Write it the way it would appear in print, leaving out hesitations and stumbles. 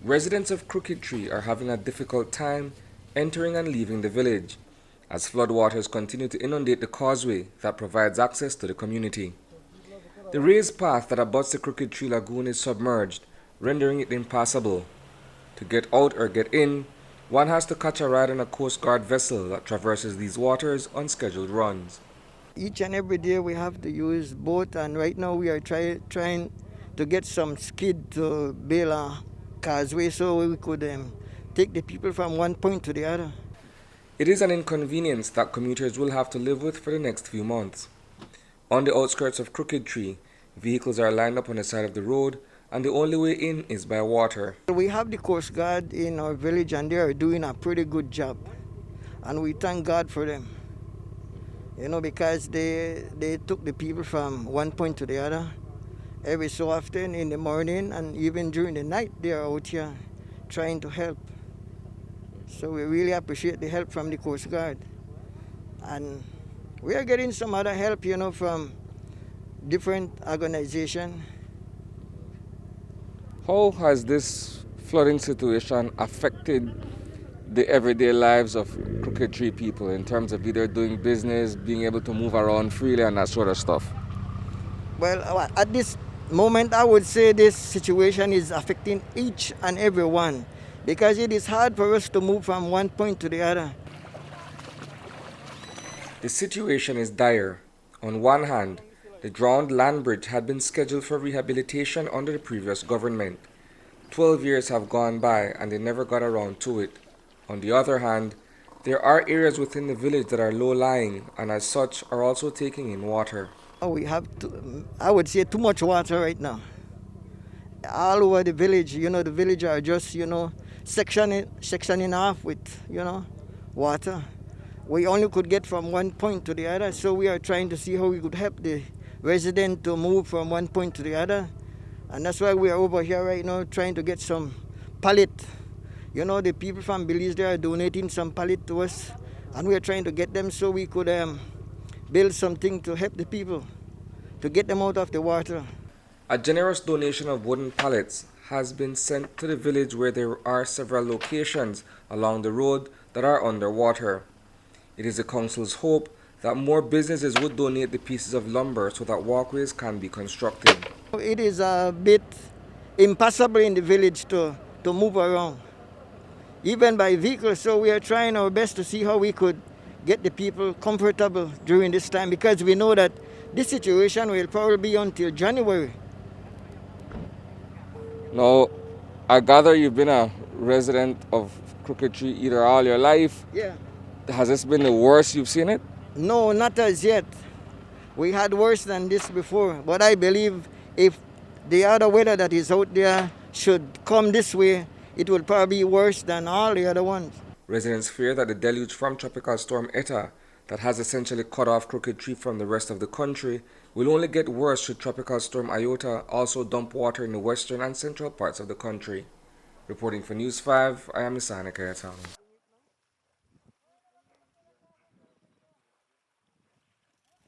Residents of Crooked Tree are having a difficult time entering and leaving the village as floodwaters continue to inundate the causeway that provides access to the community. The raised path that abuts the Crooked Tree Lagoon is submerged, rendering it impassable. To get out or get in, one has to catch a ride on a Coast Guard vessel that traverses these waters on scheduled runs. Each and every day we have to use boat, and right now we are trying to get some skid to build a causeway so we could take the people from one point to the other. It is an inconvenience that commuters will have to live with for the next few months. On the outskirts of Crooked Tree, vehicles are lined up on the side of the road and the only way in is by water. We have the Coast Guard in our village and they are doing a pretty good job, and we thank God for them. Because they took the people from one point to the other every so often in the morning, and even during the night they are out here trying to help. So we really appreciate the help from the Coast Guard. And we are getting some other help, from different organizations. How has this flooding situation affected the everyday lives of Crooked Tree people in terms of either doing business, being able to move around freely and that sort of stuff? Well, at this moment, I would say this situation is affecting each and every one because it is hard for us to move from one point to the other. The situation is dire. On one hand, the drowned land bridge had been scheduled for rehabilitation under the previous government. 12 years have gone by and they never got around to it. On the other hand, there are areas within the village that are low-lying and as such are also taking in water. We have, I would say, too much water right now. All over the village, the village are just, sectioning off with, water. We only could get from one point to the other, so we are trying to see how we could help the resident to move from one point to the other. And that's why we are over here right now trying to get some pallet. The people from Belize, they are donating some pallet to us, and we are trying to get them so we could build something to help the people, to get them out of the water. A generous donation of wooden pallets has been sent to the village where there are several locations along the road that are underwater. It is the council's hope that more businesses would donate the pieces of lumber so that walkways can be constructed. It is a bit impossible in the village to move around, even by vehicle, so we are trying our best to see how we could get the people comfortable during this time because we know that this situation will probably be until January. Now, I gather you've been a resident of Crooked Tree either all your life. Yeah. Has this been the worst you've seen it? No, not as yet. We had worse than this before, but I believe if the other weather that is out there should come this way, it will probably be worse than all the other ones. Residents fear that the deluge from Tropical Storm Iota that has essentially cut off Crooked Tree from the rest of the country will only get worse should Tropical Storm Iota also dump water in the western and central parts of the country. Reporting for News 5, I am Isani, Cayetano.